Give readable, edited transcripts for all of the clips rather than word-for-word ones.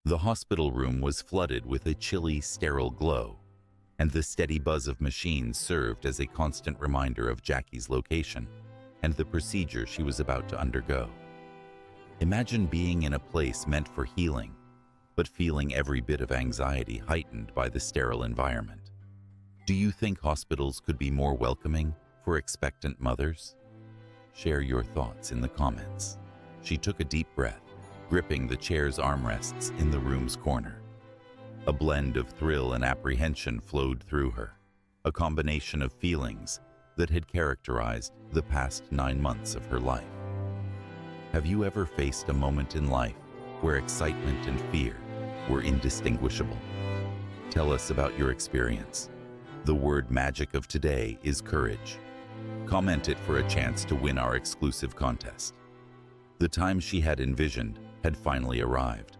The hospital room was flooded with a chilly, sterile glow, and the steady buzz of machines served as a constant reminder of Jackie's location and the procedure she was about to undergo. Imagine being in a place meant for healing, but feeling every bit of anxiety heightened by the sterile environment. Do you think hospitals could be more welcoming for expectant mothers? Share your thoughts in the comments. She took a deep breath, gripping the chair's armrests in the room's corner. A blend of thrill and apprehension flowed through her, a combination of feelings that had characterized the past 9 months of her life. Have you ever faced a moment in life where excitement and fear were indistinguishable? Tell us about your experience. The word magic of today is courage. Comment it for a chance to win our exclusive contest. The time she had envisioned had finally arrived.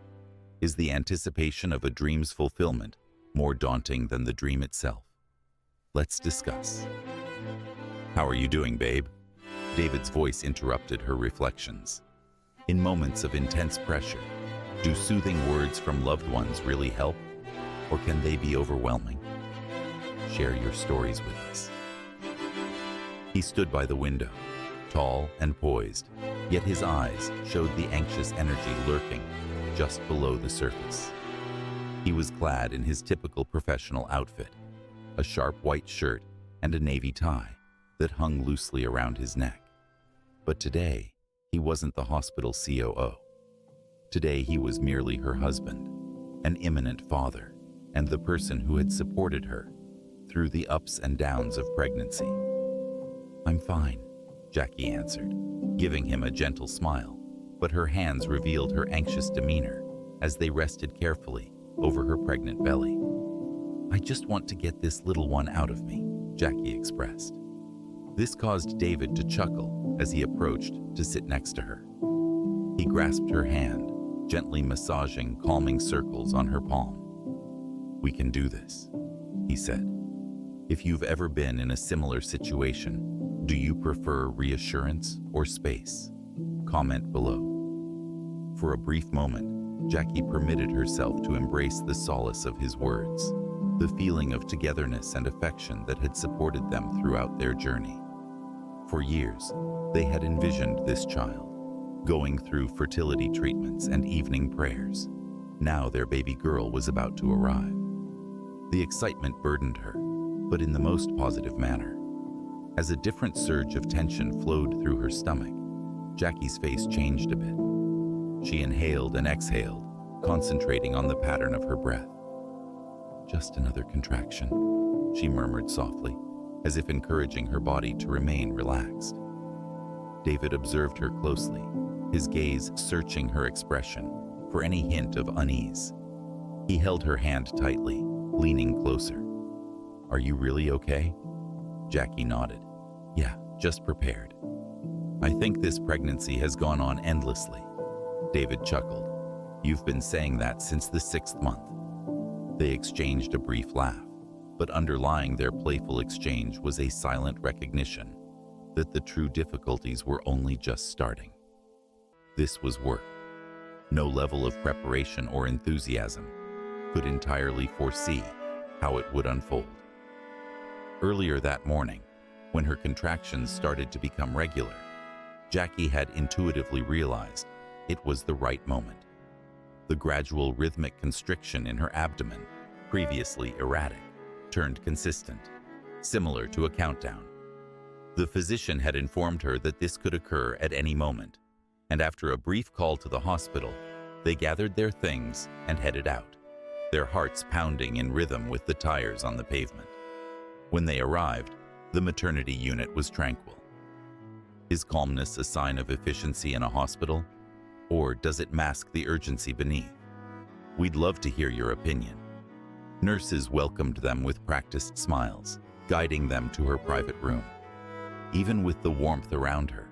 Is the anticipation of a dream's fulfillment more daunting than the dream itself? Let's discuss. How are you doing, babe? David's voice interrupted her reflections. In moments of intense pressure, do soothing words from loved ones really help? Or can they be overwhelming? Share your stories with us. He stood by the window, tall and poised, yet his eyes showed the anxious energy lurking just below the surface. He was clad in his typical professional outfit, a sharp white shirt and a navy tie that hung loosely around his neck. But today, he wasn't the hospital COO. Today, he was merely her husband, an imminent father, and the person who had supported her through the ups and downs of pregnancy. "I'm fine," Jackie answered, giving him a gentle smile, but her hands revealed her anxious demeanor as they rested carefully over her pregnant belly. "I just want to get this little one out of me," Jackie expressed. This caused David to chuckle as he approached to sit next to her. He grasped her hand, gently massaging calming circles on her palm. "We can do this," he said. "If you've ever been in a similar situation, do you prefer reassurance or space? Comment below." For a brief moment, Jackie permitted herself to embrace the solace of his words, the feeling of togetherness and affection that had supported them throughout their journey. For years, they had envisioned this child, going through fertility treatments and evening prayers. Now their baby girl was about to arrive. The excitement burdened her, but in the most positive manner. As a different surge of tension flowed through her stomach, Jackie's face changed a bit. She inhaled and exhaled, concentrating on the pattern of her breath. "Just another contraction," she murmured softly, as if encouraging her body to remain relaxed. David observed her closely, his gaze searching her expression for any hint of unease. He held her hand tightly, leaning closer. "Are you really okay?" Jackie nodded. "Yeah, just prepared." "I think this pregnancy has gone on endlessly." David chuckled. "You've been saying that since the 6th month." They exchanged a brief laugh, but underlying their playful exchange was a silent recognition that the true difficulties were only just starting. This was work. No level of preparation or enthusiasm could entirely foresee how it would unfold. Earlier that morning, when her contractions started to become regular, Jackie had intuitively realized it was the right moment. The gradual rhythmic constriction in her abdomen, previously erratic, turned consistent, similar to a countdown. The physician had informed her that this could occur at any moment, and after a brief call to the hospital, they gathered their things and headed out, their hearts pounding in rhythm with the tires on the pavement. When they arrived, the maternity unit was tranquil. Is calmness a sign of efficiency in a hospital, or does it mask the urgency beneath? We'd love to hear your opinion. Nurses welcomed them with practiced smiles, guiding them to her private room. Even with the warmth around her,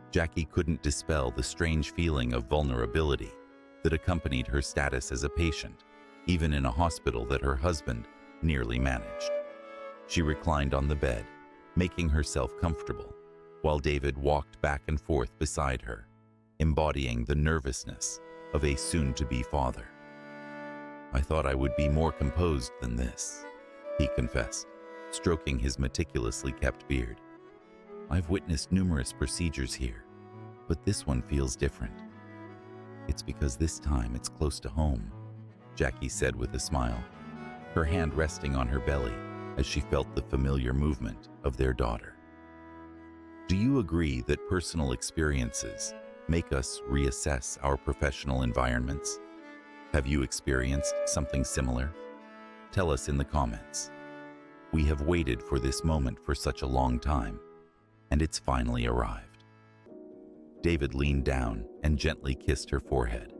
Jackie couldn't dispel the strange feeling of vulnerability that accompanied her status as a patient, even in a hospital that her husband nearly managed. She reclined on the bed, making herself comfortable, while David walked back and forth beside her, embodying the nervousness of a soon-to-be father. "I thought I would be more composed than this," he confessed, stroking his meticulously kept beard. "I've witnessed numerous procedures here, but this one feels different." "It's because this time it's close to home," Jackie said with a smile, her hand resting on her belly as she felt the familiar movement of their daughter. "Do you agree that personal experiences make us reassess our professional environments? Have you experienced something similar? Tell us in the comments. We have waited for this moment for such a long time, and it's finally arrived." David leaned down and gently kissed her forehead.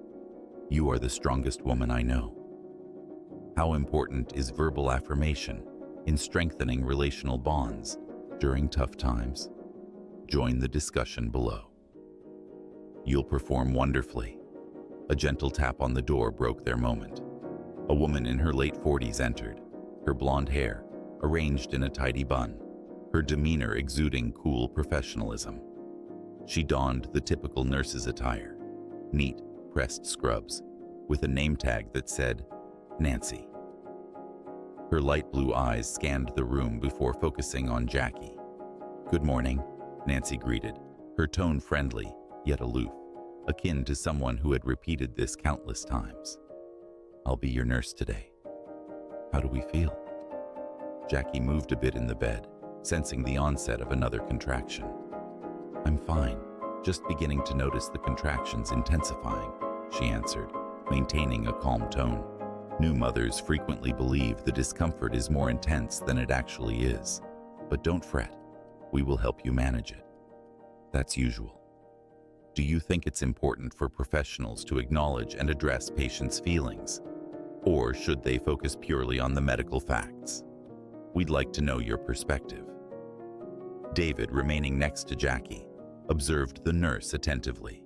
"You are the strongest woman I know." How important is verbal affirmation in strengthening relational bonds during tough times? Join the discussion below. "You'll perform wonderfully." A gentle tap on the door broke their moment. A woman in her late 40s entered, her blonde hair arranged in a tidy bun, her demeanor exuding cool professionalism. She donned the typical nurse's attire, neat, pressed scrubs, with a name tag that said, Nancy. Her light blue eyes scanned the room before focusing on Jackie. "Good morning," Nancy greeted, her tone friendly, yet aloof, akin to someone who had repeated this countless times. "I'll be your nurse today." "How do we feel?" Jackie moved a bit in the bed, sensing the onset of another contraction. "I'm fine, just beginning to notice the contractions intensifying," she answered, maintaining a calm tone. New mothers frequently believe the discomfort is more intense than it actually is. But don't fret, we will help you manage it. That's usual. Do you think it's important for professionals to acknowledge and address patients' feelings? Or should they focus purely on the medical facts? We'd like to know your perspective. David, remaining next to Jackie, observed the nurse attentively.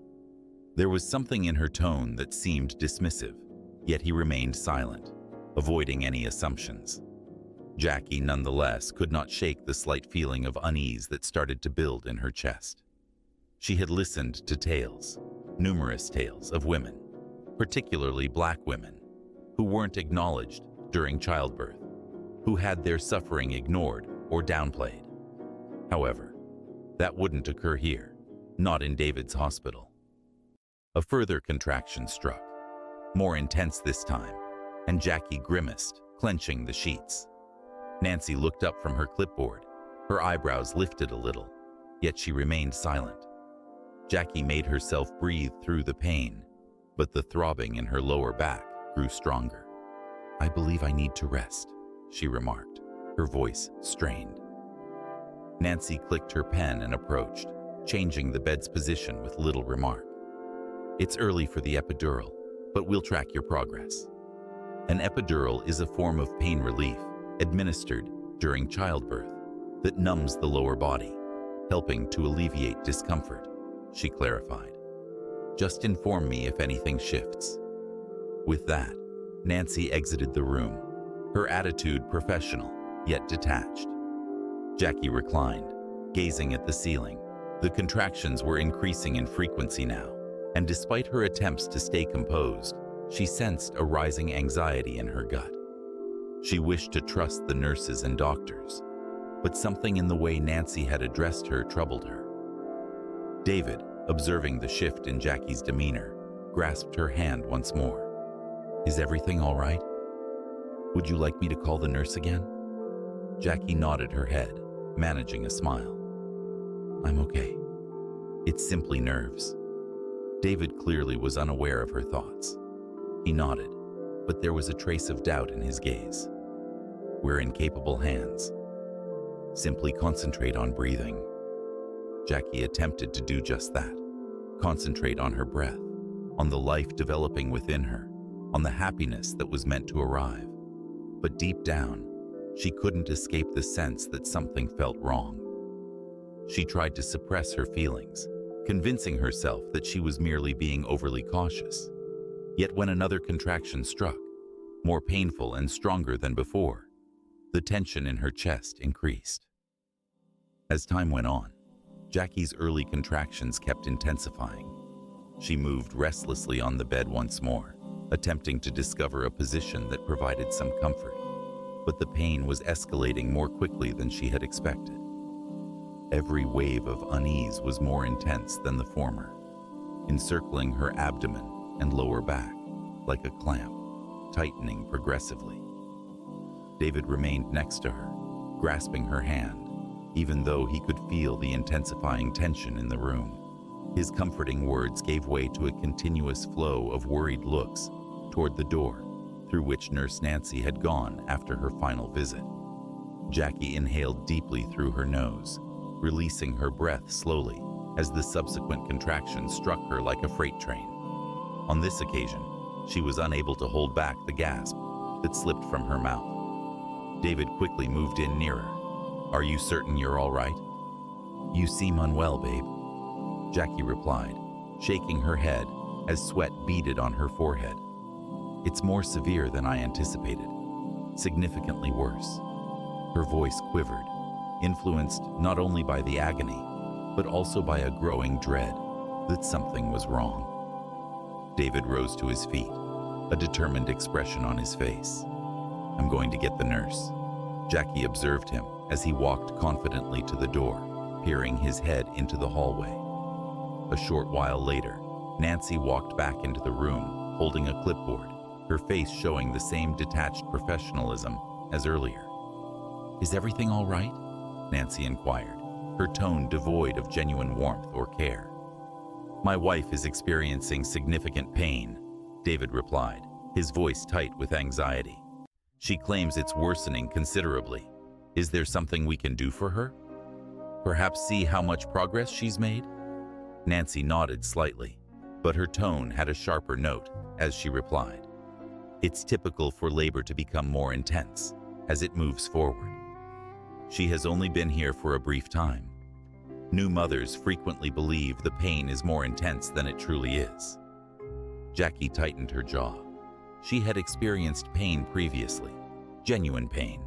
There was something in her tone that seemed dismissive, yet he remained silent, avoiding any assumptions. Jackie, nonetheless, could not shake the slight feeling of unease that started to build in her chest. She had listened to tales, numerous tales of women, particularly Black women, who weren't acknowledged during childbirth, who had their suffering ignored or downplayed. However, that wouldn't occur here, not in David's hospital. A further contraction struck, more intense this time, and Jackie grimaced, clenching the sheets. Nancy looked up from her clipboard, her eyebrows lifted a little, yet she remained silent. Jackie made herself breathe through the pain, but the throbbing in her lower back grew stronger. "I believe I need to rest," she remarked, her voice strained. Nancy clicked her pen and approached, changing the bed's position with little remark. "It's early for the epidural, but we'll track your progress." An epidural is a form of pain relief administered during childbirth that numbs the lower body, helping to alleviate discomfort, she clarified. "Just inform me if anything shifts." With that, Nancy exited the room, her attitude professional, yet detached. Jackie reclined, gazing at the ceiling. The contractions were increasing in frequency now, and despite her attempts to stay composed, she sensed a rising anxiety in her gut. She wished to trust the nurses and doctors, but something in the way Nancy had addressed her troubled her. David, observing the shift in Jackie's demeanor, grasped her hand once more. "Is everything all right? Would you like me to call the nurse again?" Jackie nodded her head, managing a smile. "I'm okay. It's simply nerves." David clearly was unaware of her thoughts. He nodded, but there was a trace of doubt in his gaze. "We're in capable hands. Simply concentrate on breathing." Jackie attempted to do just that. Concentrate on her breath, on the life developing within her, on the happiness that was meant to arrive. But deep down, she couldn't escape the sense that something felt wrong. She tried to suppress her feelings, convincing herself that she was merely being overly cautious. Yet when another contraction struck, more painful and stronger than before, the tension in her chest increased. As time went on, Jackie's early contractions kept intensifying. She moved restlessly on the bed once more, attempting to discover a position that provided some comfort, but the pain was escalating more quickly than she had expected. Every wave of unease was more intense than the former, encircling her abdomen and lower back like a clamp, tightening progressively. David remained next to her, grasping her hand, even though he could feel the intensifying tension in the room. His comforting words gave way to a continuous flow of worried looks toward the door, through which Nurse Nancy had gone after her final visit. Jackie inhaled deeply through her nose, releasing her breath slowly as the subsequent contraction struck her like a freight train. On this occasion, she was unable to hold back the gasp that slipped from her mouth. David quickly moved in nearer. "Are you certain you're all right?" "You seem unwell, babe," Jackie replied, shaking her head as sweat beaded on her forehead. "It's more severe than I anticipated. Significantly worse." Her voice quivered, influenced not only by the agony, but also by a growing dread that something was wrong. David rose to his feet, a determined expression on his face. "I'm going to get the nurse." Jackie observed him as he walked confidently to the door, peering his head into the hallway. A short while later, Nancy walked back into the room, holding a clipboard, her face showing the same detached professionalism as earlier. "Is everything all right?" Nancy inquired, her tone devoid of genuine warmth or care. "My wife is experiencing significant pain," David replied, his voice tight with anxiety. "She claims it's worsening considerably. Is there something we can do for her? Perhaps see how much progress she's made?" Nancy nodded slightly, but her tone had a sharper note as she replied, "It's typical for labor to become more intense as it moves forward. She has only been here for a brief time. New mothers frequently believe the pain is more intense than it truly is." Jackie tightened her jaw. She had experienced pain previously, genuine pain.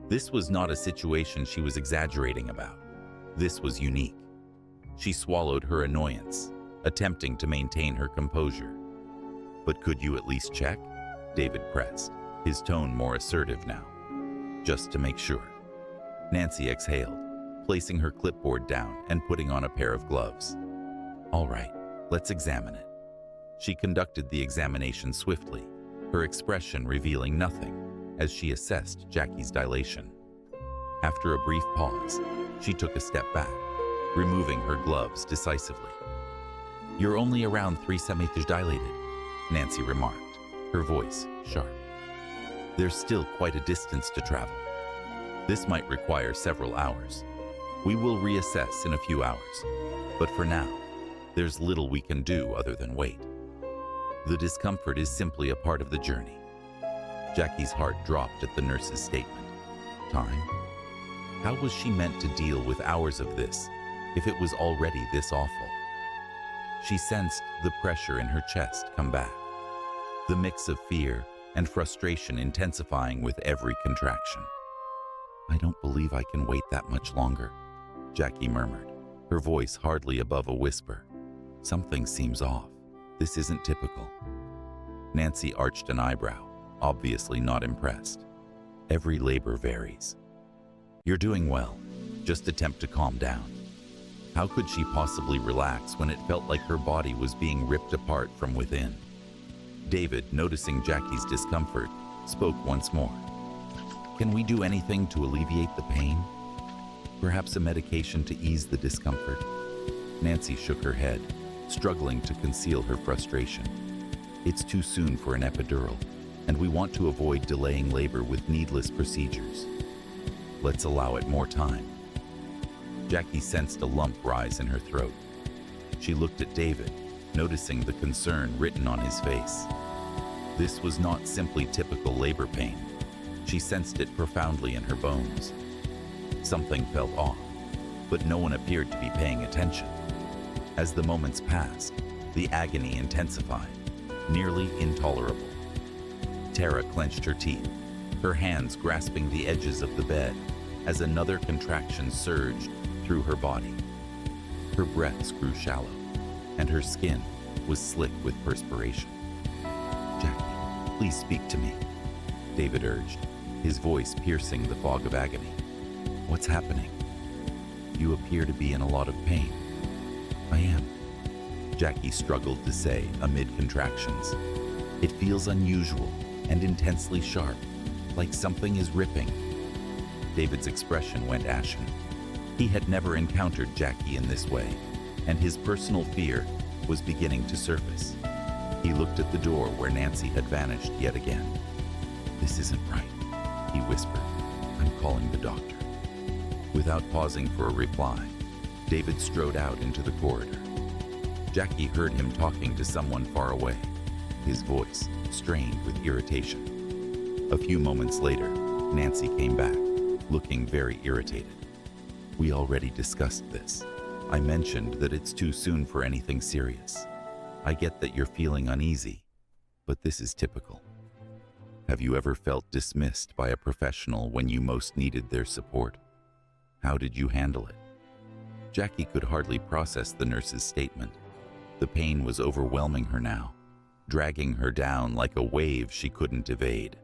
This was not a situation she was exaggerating about. This was unique. She swallowed her annoyance, attempting to maintain her composure. "But could you at least check?" David pressed, his tone more assertive now. "Just to make sure." Nancy exhaled, placing her clipboard down and putting on a pair of gloves. "All right, let's examine it." She conducted the examination swiftly, her expression revealing nothing as she assessed Jackie's dilation. After a brief pause, she took a step back, removing her gloves decisively. "You're only around 3 centimeters dilated," Nancy remarked, her voice sharp. "There's still quite a distance to travel. This might require several hours. We will reassess in a few hours, but for now, there's little we can do other than wait. The discomfort is simply a part of the journey." Jackie's heart dropped at the nurse's statement. Time? How was she meant to deal with hours of this if it was already this awful? She sensed the pressure in her chest come back, the mix of fear and frustration intensifying with every contraction. "I don't believe I can wait that much longer," Jackie murmured, her voice hardly above a whisper. "Something seems off. This isn't typical." Nancy arched an eyebrow, obviously not impressed. "Every labor varies. You're doing well. Just attempt to calm down." How could she possibly relax when it felt like her body was being ripped apart from within? David, noticing Jackie's discomfort, spoke once more. "Can we do anything to alleviate the pain? Perhaps a medication to ease the discomfort?" Nancy shook her head, struggling to conceal her frustration. "It's too soon for an epidural, and we want to avoid delaying labor with needless procedures. Let's allow it more time." Jackie sensed a lump rise in her throat. She looked at David, noticing the concern written on his face. This was not simply typical labor pain. She sensed it profoundly in her bones. Something felt off, but no one appeared to be paying attention. As the moments passed, the agony intensified, nearly intolerable. Tara clenched her teeth, her hands grasping the edges of the bed as another contraction surged through her body. Her breaths grew shallow, and her skin was slick with perspiration. "Jackie, Please speak to me, David urged, his voice piercing the fog of agony. What's happening? You appear to be in a lot of pain. I am, Jackie struggled to say amid contractions. It feels unusual and intensely sharp, like something is ripping. David's expression went ashen. He had never encountered Jackie in this way, and his personal fear was beginning to surface. He looked at the door where Nancy had vanished yet again. This isn't right, he whispered. I'm calling the doctor. Without pausing for a reply, David strode out into the corridor. Jackie heard him talking to someone far away, his voice strained with irritation. A few moments later, Nancy came back, looking very irritated. We already discussed this. I mentioned that it's too soon for anything serious. I get that you're feeling uneasy, but this is typical. Have you ever felt dismissed by a professional when you most needed their support? How did you handle it? Jackie could hardly process the nurse's statement. The pain was overwhelming her now, dragging her down like a wave she couldn't evade.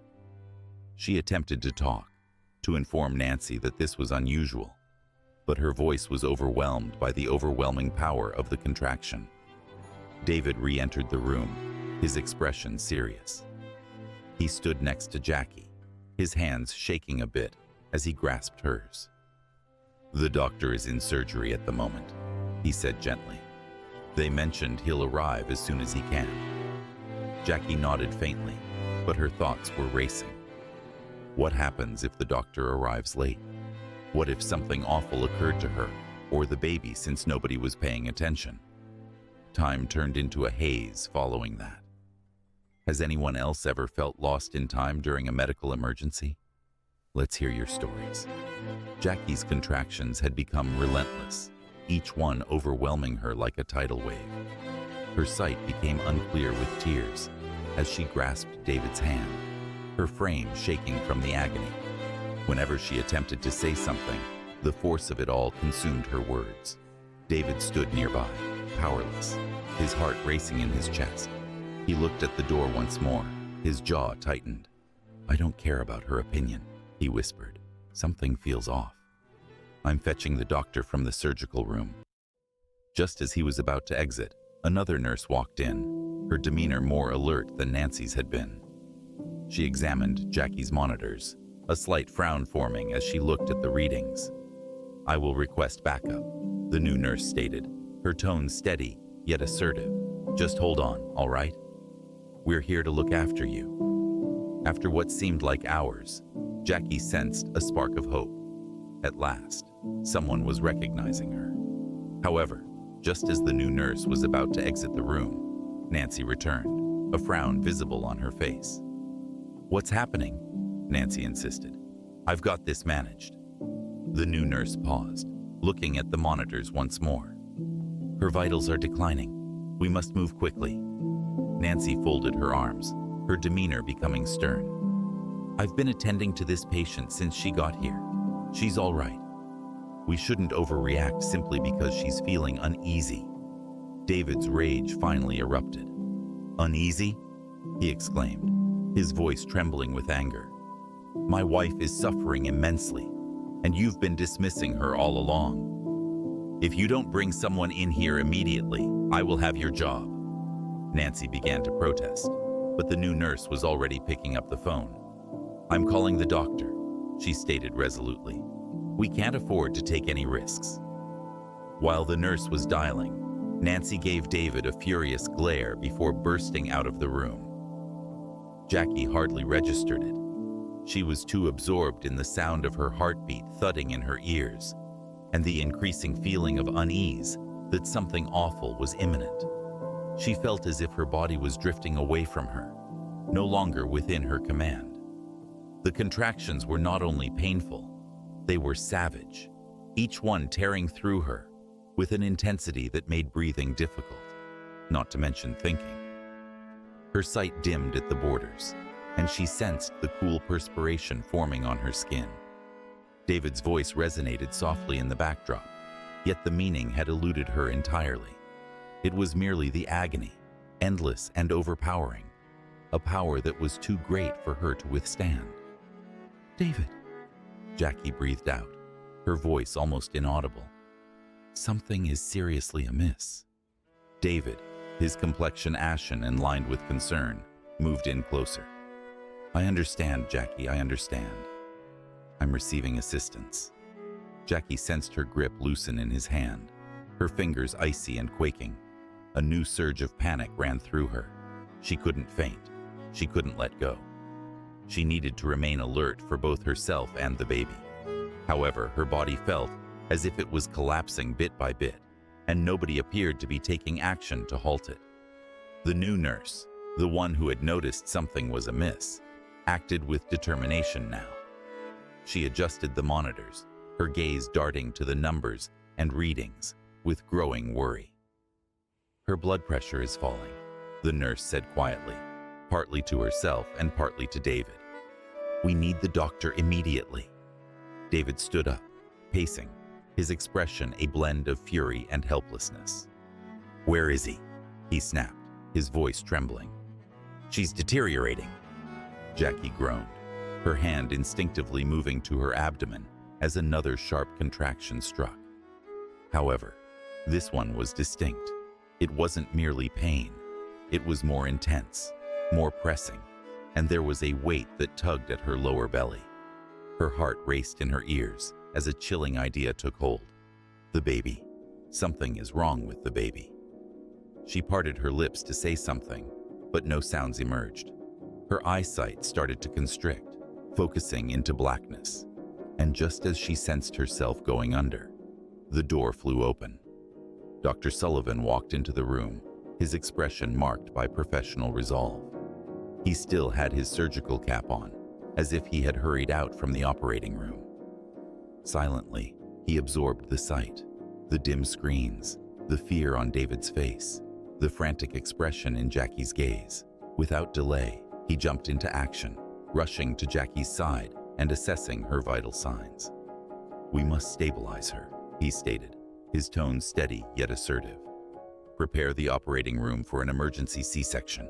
She attempted to talk, to inform Nancy that this was unusual, but her voice was overwhelmed by the overwhelming power of the contraction. David re-entered the room, his expression serious. He stood next to Jackie, his hands shaking a bit as he grasped hers. The doctor is in surgery at the moment, he said gently. They mentioned he'll arrive as soon as he can. Jackie nodded faintly, but her thoughts were racing. What happens if the doctor arrives late? What if something awful occurred to her or the baby since nobody was paying attention? Time turned into a haze following that. Has anyone else ever felt lost in time during a medical emergency? Let's hear your stories. Jackie's contractions had become relentless, each one overwhelming her like a tidal wave. Her sight became unclear with tears as she grasped David's hand, her frame shaking from the agony. Whenever she attempted to say something, the force of it all consumed her words. David stood nearby, powerless, his heart racing in his chest. He looked at the door once more, his jaw tightened. I don't care about her opinion, he whispered. Something feels off. I'm fetching the doctor from the surgical room. Just as he was about to exit, another nurse walked in, her demeanor more alert than Nancy's had been. She examined Jackie's monitors, a slight frown forming as she looked at the readings. I will request backup, the new nurse stated, her tone steady yet assertive. Just hold on, all right? We're here to look after you. After what seemed like hours, Jackie sensed a spark of hope. At last, someone was recognizing her. However, just as the new nurse was about to exit the room, Nancy returned, a frown visible on her face. What's happening? Nancy insisted. I've got this managed. The new nurse paused, looking at the monitors once more. Her vitals are declining. We must move quickly. Nancy folded her arms, her demeanor becoming stern. I've been attending to this patient since she got here. She's all right. We shouldn't overreact simply because she's feeling uneasy. David's rage finally erupted. Uneasy? He exclaimed, his voice trembling with anger. My wife is suffering immensely, and you've been dismissing her all along. If you don't bring someone in here immediately, I will have your job. Nancy began to protest, but the new nurse was already picking up the phone. I'm calling the doctor, she stated resolutely. We can't afford to take any risks. While the nurse was dialing, Nancy gave David a furious glare before bursting out of the room. Jackie hardly registered it. She was too absorbed in the sound of her heartbeat thudding in her ears and the increasing feeling of unease that something awful was imminent. She felt as if her body was drifting away from her, no longer within her command. The contractions were not only painful, they were savage, each one tearing through her with an intensity that made breathing difficult, not to mention thinking. Her sight dimmed at the borders, and she sensed the cool perspiration forming on her skin. David's voice resonated softly in the backdrop, yet the meaning had eluded her entirely. It was merely the agony, endless and overpowering. a power that was too great for her to withstand. "David," Jackie breathed out, her voice almost inaudible. "Something is seriously amiss." David, his complexion ashen and lined with concern, moved in closer. "I understand, Jackie, I understand. I'm receiving assistance." Jackie sensed her grip loosen in his hand, her fingers icy and quaking. A new surge of panic ran through her. She couldn't faint. She couldn't let go. She needed to remain alert for both herself and the baby. However, her body felt as if it was collapsing bit by bit, and nobody appeared to be taking action to halt it. The new nurse, the one who had noticed something was amiss, acted with determination now. She adjusted the monitors, her gaze darting to the numbers and readings with growing worry. "Her blood pressure is falling," the nurse said quietly, partly to herself and partly to David. "We need the doctor immediately." David stood up, pacing, his expression a blend of fury and helplessness. "Where is he?" he snapped, his voice trembling. "She's deteriorating." Jackie groaned, her hand instinctively moving to her abdomen as another sharp contraction struck. However, this one was distinct. It wasn't merely pain. It was more intense, more pressing, and there was a weight that tugged at her lower belly. Her heart raced in her ears as a chilling idea took hold. The baby. Something is wrong with the baby. She parted her lips to say something, but no sounds emerged. Her eyesight started to constrict, focusing into blackness. And just as she sensed herself going under, the door flew open. Dr. Sullivan walked into the room, his expression marked by professional resolve. He still had his surgical cap on, as if he had hurried out from the operating room. Silently, he absorbed the sight, the dim screens, the fear on David's face, the frantic expression in Jackie's gaze. Without delay, he jumped into action, rushing to Jackie's side and assessing her vital signs. "We must stabilize her," he stated, his tone steady yet assertive. "Prepare the operating room for an emergency C-section."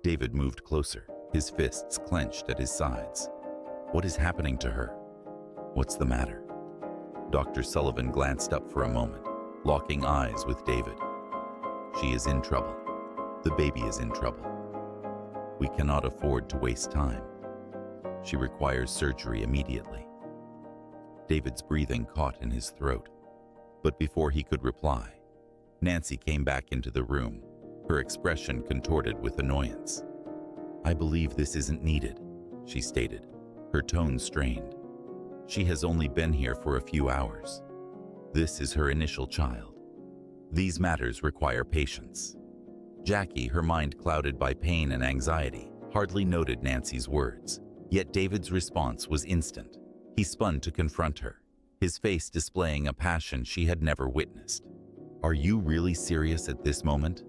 David moved closer, his fists clenched at his sides. "What is happening to her? What's the matter?" Dr. Sullivan glanced up for a moment, locking eyes with David. "She is in trouble. The baby is in trouble. We cannot afford to waste time. She requires surgery immediately." David's breathing caught in his throat, but before he could reply, Nancy came back into the room, her expression contorted with annoyance. "I believe this isn't needed," she stated, her tone strained. "She has only been here for a few hours. This is her initial child. These matters require patience." Jackie, her mind clouded by pain and anxiety, hardly noted Nancy's words, yet David's response was instant. He spun to confront her, his face displaying a passion she had never witnessed. "Are you really serious at this moment?"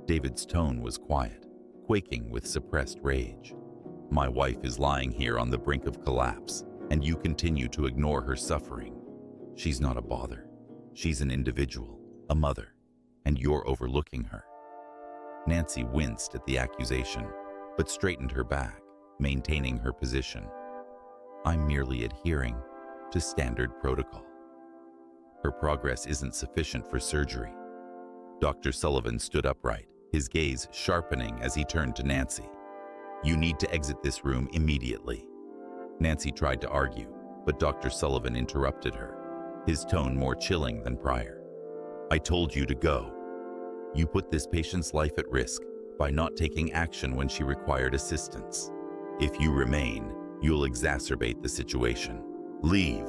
David's tone was quiet, quaking with suppressed rage. "My wife is lying here on the brink of collapse, and you continue to ignore her suffering. She's not a bother. She's an individual, a mother, and you're overlooking her." Nancy winced at the accusation, but straightened her back, maintaining her position. "I'm merely adhering to standard protocol. Her progress isn't sufficient for surgery." Dr. Sullivan stood upright, his gaze sharpening as he turned to Nancy. "You need to exit this room immediately." Nancy tried to argue, but Dr. Sullivan interrupted her, his tone more chilling than prior. "I told you to go. You put this patient's life at risk by not taking action when she required assistance. If you remain, you'll exacerbate the situation. Leave."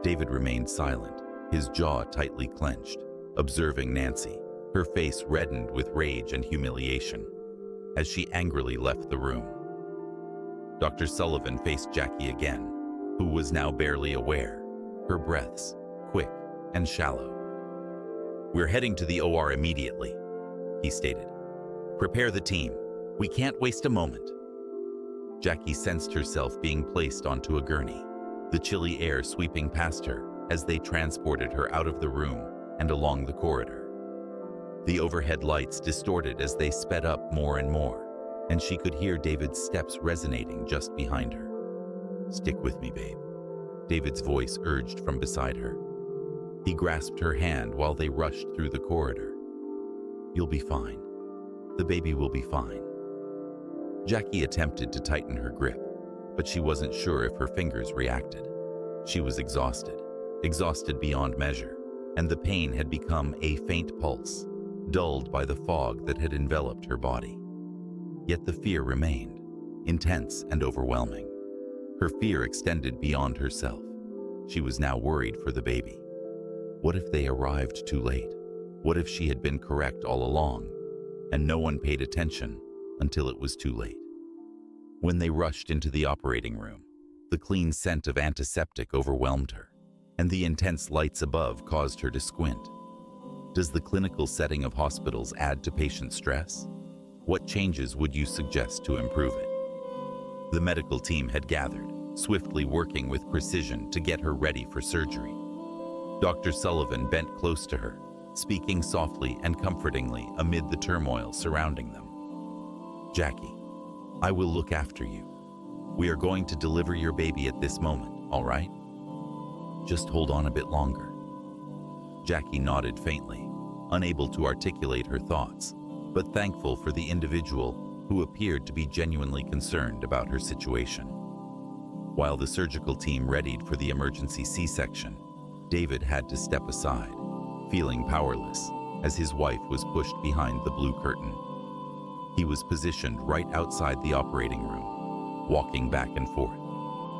David remained silent, his jaw tightly clenched, observing Nancy, her face reddened with rage and humiliation, as she angrily left the room. Dr. Sullivan faced Jackie again, who was now barely aware, her breaths quick and shallow. "We're heading to the OR immediately," he stated. "Prepare the team. We can't waste a moment." Jackie sensed herself being placed onto a gurney, the chilly air sweeping past her as they transported her out of the room and along the corridor. The overhead lights distorted as they sped up more and more, and she could hear David's steps resonating just behind her. "Stick with me, babe," David's voice urged from beside her. He grasped her hand while they rushed through the corridor. "You'll be fine. The baby will be fine." Jackie attempted to tighten her grip, but she wasn't sure if her fingers reacted. She was exhausted beyond measure, and the pain had become a faint pulse, dulled by the fog that had enveloped her body. Yet the fear remained, intense and overwhelming. Her fear extended beyond herself. She was now worried for the baby. What if they arrived too late? What if she had been correct all along, and no one paid attention until it was too late? When they rushed into the operating room, the clean scent of antiseptic overwhelmed her, and the intense lights above caused her to squint. Does the clinical setting of hospitals add to patient stress? What changes would you suggest to improve it? The medical team had gathered, swiftly working with precision to get her ready for surgery. Dr. Sullivan bent close to her, speaking softly and comfortingly amid the turmoil surrounding them. "Jackie, I will look after you. We are going to deliver your baby at this moment, all right? Just hold on a bit longer." Jackie nodded faintly, unable to articulate her thoughts, but thankful for the individual who appeared to be genuinely concerned about her situation. While the surgical team readied for the emergency C-section, David had to step aside, feeling powerless as his wife was pushed behind the blue curtain. He was positioned right outside the operating room, walking back and forth,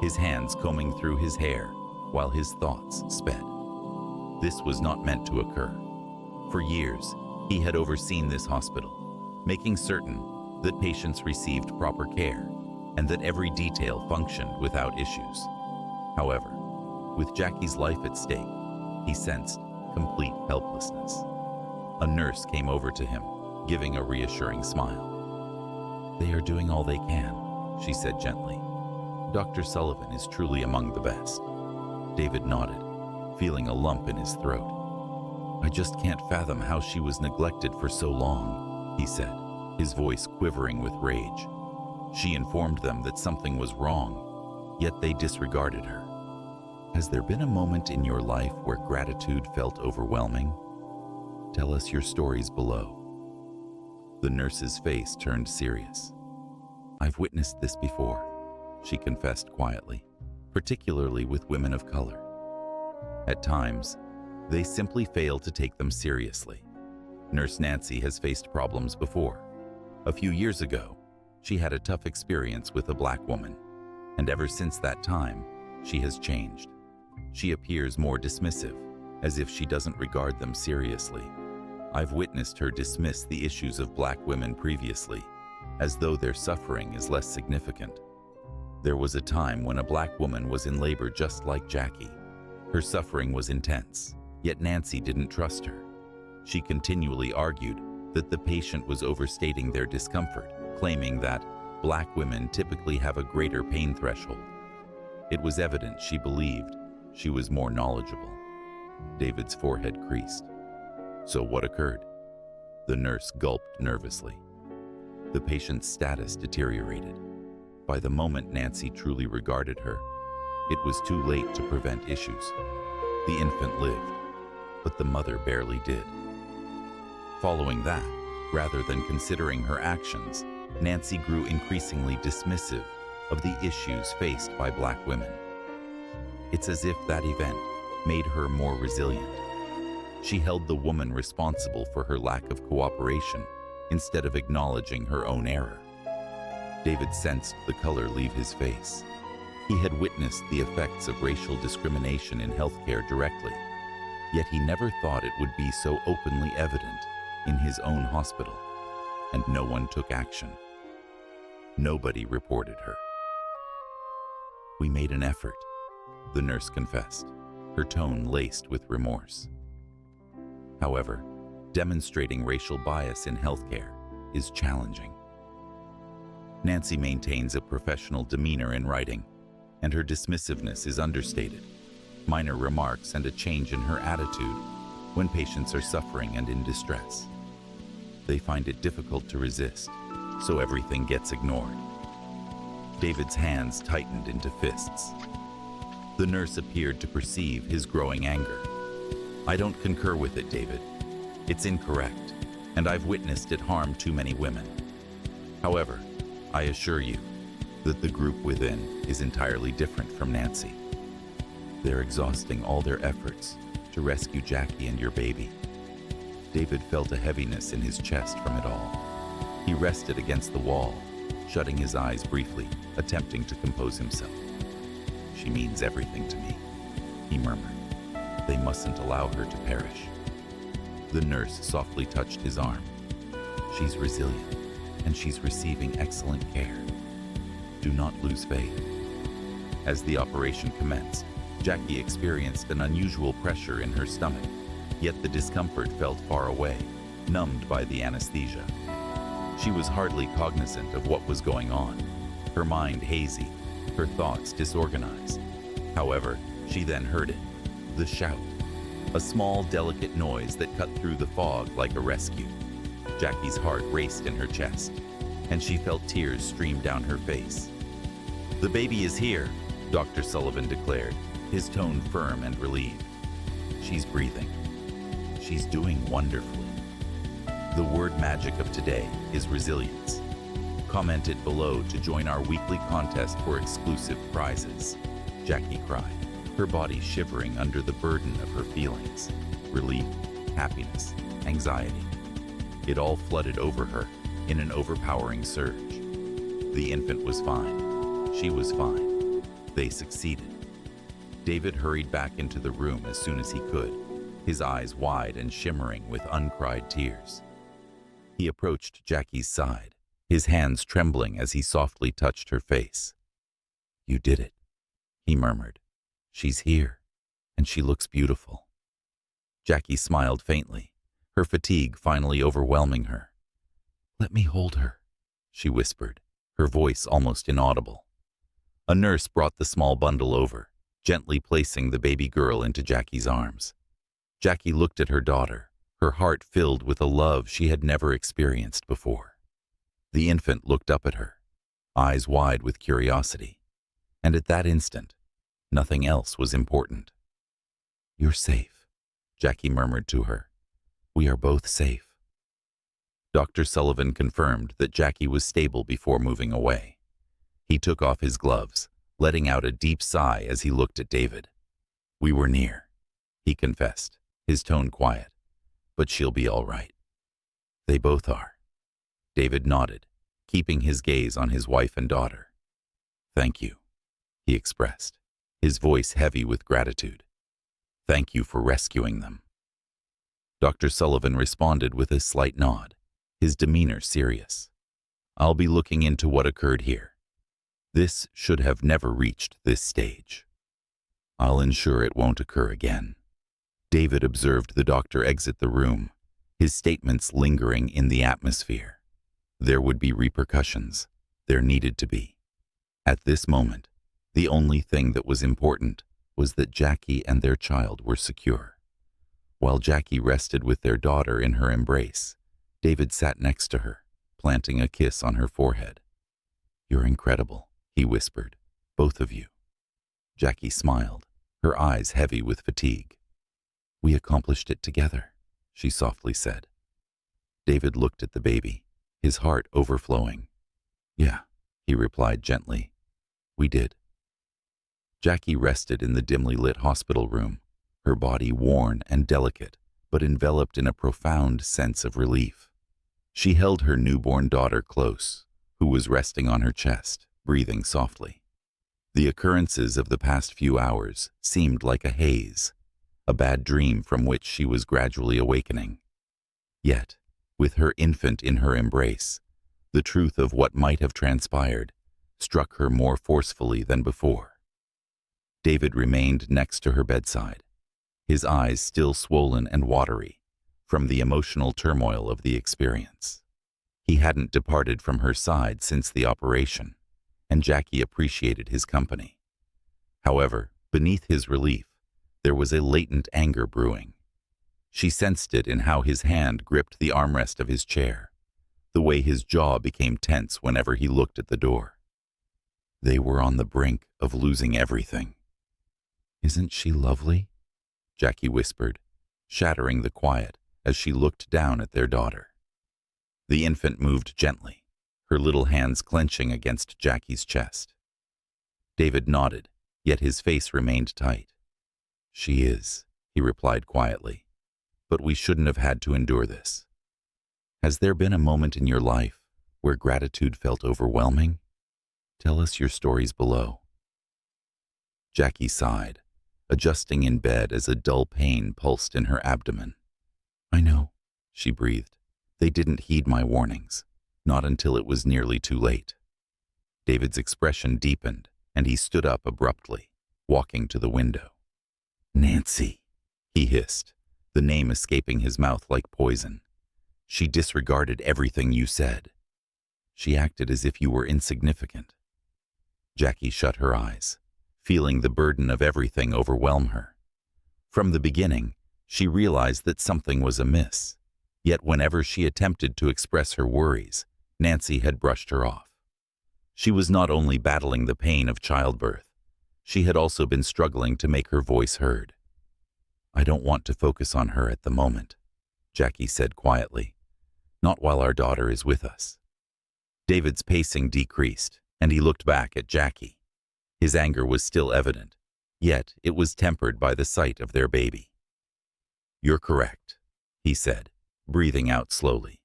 his hands combing through his hair while his thoughts sped. This was not meant to occur. For years, he had overseen this hospital, making certain that patients received proper care and that every detail functioned without issues. However, with Jackie's life at stake, he sensed complete helplessness. A nurse came over to him, giving a reassuring smile. "They are doing all they can," she said gently. "Dr. Sullivan is truly among the best." David nodded, feeling a lump in his throat. "I just can't fathom how she was neglected for so long," he said, his voice quivering with rage. She informed them that something was wrong, yet they disregarded her. Has there been a moment in your life where gratitude felt overwhelming? Tell us your stories below. The nurse's face turned serious. "I've witnessed this before," she confessed quietly, particularly with women of color. At times, they simply fail to take them seriously. Nurse Nancy has faced problems before. A few years ago, she had a tough experience with a black woman, and ever since that time, she has changed. She appears more dismissive, as if she doesn't regard them seriously. I've witnessed her dismiss the issues of black women previously, as though their suffering is less significant. There was a time when a black woman was in labor just like Jackie. Her suffering was intense, yet Nancy didn't trust her. She continually argued that the patient was overstating their discomfort, claiming that black women typically have a greater pain threshold. It was evident she believed she was more knowledgeable. David's forehead creased. So what occurred? The nurse gulped nervously. The patient's status deteriorated. By the moment Nancy truly regarded her, it was too late to prevent issues. The infant lived, but the mother barely did. Following that, rather than considering her actions, Nancy grew increasingly dismissive of the issues faced by black women. It's as if that event made her more resilient. She held the woman responsible for her lack of cooperation instead of acknowledging her own error. David sensed the color leave his face. He had witnessed the effects of racial discrimination in healthcare directly, yet he never thought it would be so openly evident in his own hospital, and no one took action. Nobody reported her. "We made an effort," the nurse confessed, her tone laced with remorse. However, demonstrating racial bias in healthcare is challenging. Nancy maintains a professional demeanor in writing, and her dismissiveness is understated. Minor remarks and a change in her attitude when patients are suffering and in distress. They find it difficult to resist, so everything gets ignored. David's hands tightened into fists. The nurse appeared to perceive his growing anger. I don't concur with it, David. It's incorrect, and I've witnessed it harm too many women. However, I assure you that the group within is entirely different from Nancy. They're exhausting all their efforts to rescue Jackie and your baby. David felt a heaviness in his chest from it all. He rested against the wall, shutting his eyes briefly, attempting to compose himself. She means everything to me, he murmured. They mustn't allow her to perish. The nurse softly touched his arm. She's resilient, and she's receiving excellent care. Do not lose faith. As the operation commenced, Jackie experienced an unusual pressure in her stomach, yet the discomfort felt far away, numbed by the anesthesia. She was hardly cognizant of what was going on, her mind hazy, her thoughts disorganized. However, she then heard it, the shout, a small, delicate noise that cut through the fog like a rescue. Jackie's heart raced in her chest, and she felt tears stream down her face. "The baby is here," Dr. Sullivan declared, his tone firm and relieved. "She's breathing. She's doing wonderfully." The word magic of today is resilience. Comment it below to join our weekly contest for exclusive prizes. Jackie cried, her body shivering under the burden of her feelings. Relief, happiness, anxiety. It all flooded over her in an overpowering surge. The infant was fine. She was fine. They succeeded. David hurried back into the room as soon as he could, his eyes wide and shimmering with uncried tears. He approached Jackie's side, his hands trembling as he softly touched her face. "You did it," he murmured. "She's here, and she looks beautiful." Jackie smiled faintly, her fatigue finally overwhelming her. "Let me hold her," she whispered, her voice almost inaudible. A nurse brought the small bundle over, gently placing the baby girl into Jackie's arms. Jackie looked at her daughter, her heart filled with a love she had never experienced before. The infant looked up at her, eyes wide with curiosity, and at that instant, nothing else was important. "You're safe," Jackie murmured to her. "We are both safe." Dr. Sullivan confirmed that Jackie was stable before moving away. He took off his gloves, letting out a deep sigh as he looked at David. "We were near," he confessed, his tone quiet. "But she'll be all right." "They both are." David nodded, keeping his gaze on his wife and daughter. "Thank you," he expressed, his voice heavy with gratitude. "Thank you for rescuing them." Dr. Sullivan responded with a slight nod, his demeanor serious. "I'll be looking into what occurred here. This should have never reached this stage. I'll ensure it won't occur again." David observed the doctor exit the room, his statements lingering in the atmosphere. There would be repercussions. There needed to be. At this moment, the only thing that was important was that Jackie and their child were secure. While Jackie rested with their daughter in her embrace, David sat next to her, planting a kiss on her forehead. "You're incredible," he whispered, "both of you." Jackie smiled, her eyes heavy with fatigue. "We accomplished it together," she softly said. David looked at the baby, his heart overflowing. "Yeah," he replied gently. "We did." Jackie rested in the dimly lit hospital room, her body worn and delicate, but enveloped in a profound sense of relief. She held her newborn daughter close, who was resting on her chest, breathing softly. The occurrences of the past few hours seemed like a haze, a bad dream from which she was gradually awakening. Yet, with her infant in her embrace, the truth of what might have transpired struck her more forcefully than before. David remained next to her bedside, his eyes still swollen and watery from the emotional turmoil of the experience. He hadn't departed from her side since the operation, and Jackie appreciated his company. However, beneath his relief, there was a latent anger brewing. She sensed it in how his hand gripped the armrest of his chair, the way his jaw became tense whenever he looked at the door. They were on the brink of losing everything. "Isn't she lovely?" Jackie whispered, shattering the quiet as she looked down at their daughter. The infant moved gently, her little hands clenching against Jackie's chest. David nodded, yet his face remained tight. "She is," he replied quietly, "but we shouldn't have had to endure this. Has there been a moment in your life where gratitude felt overwhelming? Tell us your stories below." Jackie sighed, adjusting in bed as a dull pain pulsed in her abdomen. "I know," she breathed. "They didn't heed my warnings, not until it was nearly too late." David's expression deepened, and he stood up abruptly, walking to the window. "Nancy," he hissed, the name escaping his mouth like poison. "She disregarded everything you said. She acted as if you were insignificant." Jackie shut her eyes, feeling the burden of everything overwhelm her. From the beginning, she realized that something was amiss, yet whenever she attempted to express her worries, Nancy had brushed her off. She was not only battling the pain of childbirth, she had also been struggling to make her voice heard. "I don't want to focus on her at the moment," Jackie said quietly. "Not while our daughter is with us." David's pacing decreased, and he looked back at Jackie. His anger was still evident, yet it was tempered by the sight of their baby. "You're correct," he said, breathing out slowly.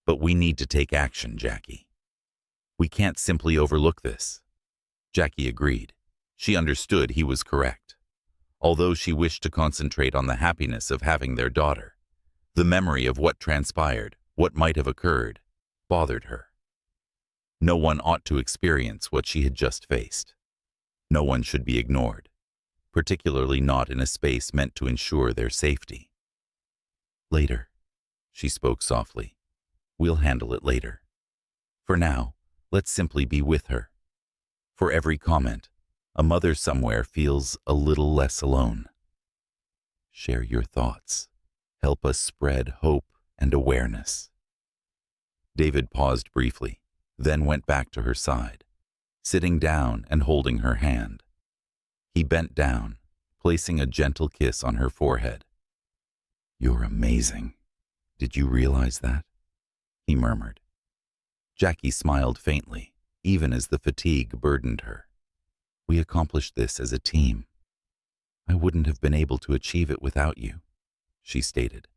"But we need to take action, Jackie. We can't simply overlook this." Jackie agreed. She understood he was correct. Although she wished to concentrate on the happiness of having their daughter, the memory of what transpired, what might have occurred, bothered her. No one ought to experience what she had just faced. No one should be ignored, particularly not in a space meant to ensure their safety. "Later," she spoke softly. "We'll handle it later. For now, let's simply be with her." For every comment, a mother somewhere feels a little less alone. Share your thoughts. Help us spread hope and awareness. David paused briefly, then went back to her side, sitting down and holding her hand. He bent down, placing a gentle kiss on her forehead. "You're amazing. Did you realize that?" he murmured. Jackie smiled faintly, even as the fatigue burdened her. "We accomplished this as a team. I wouldn't have been able to achieve it without you," she stated.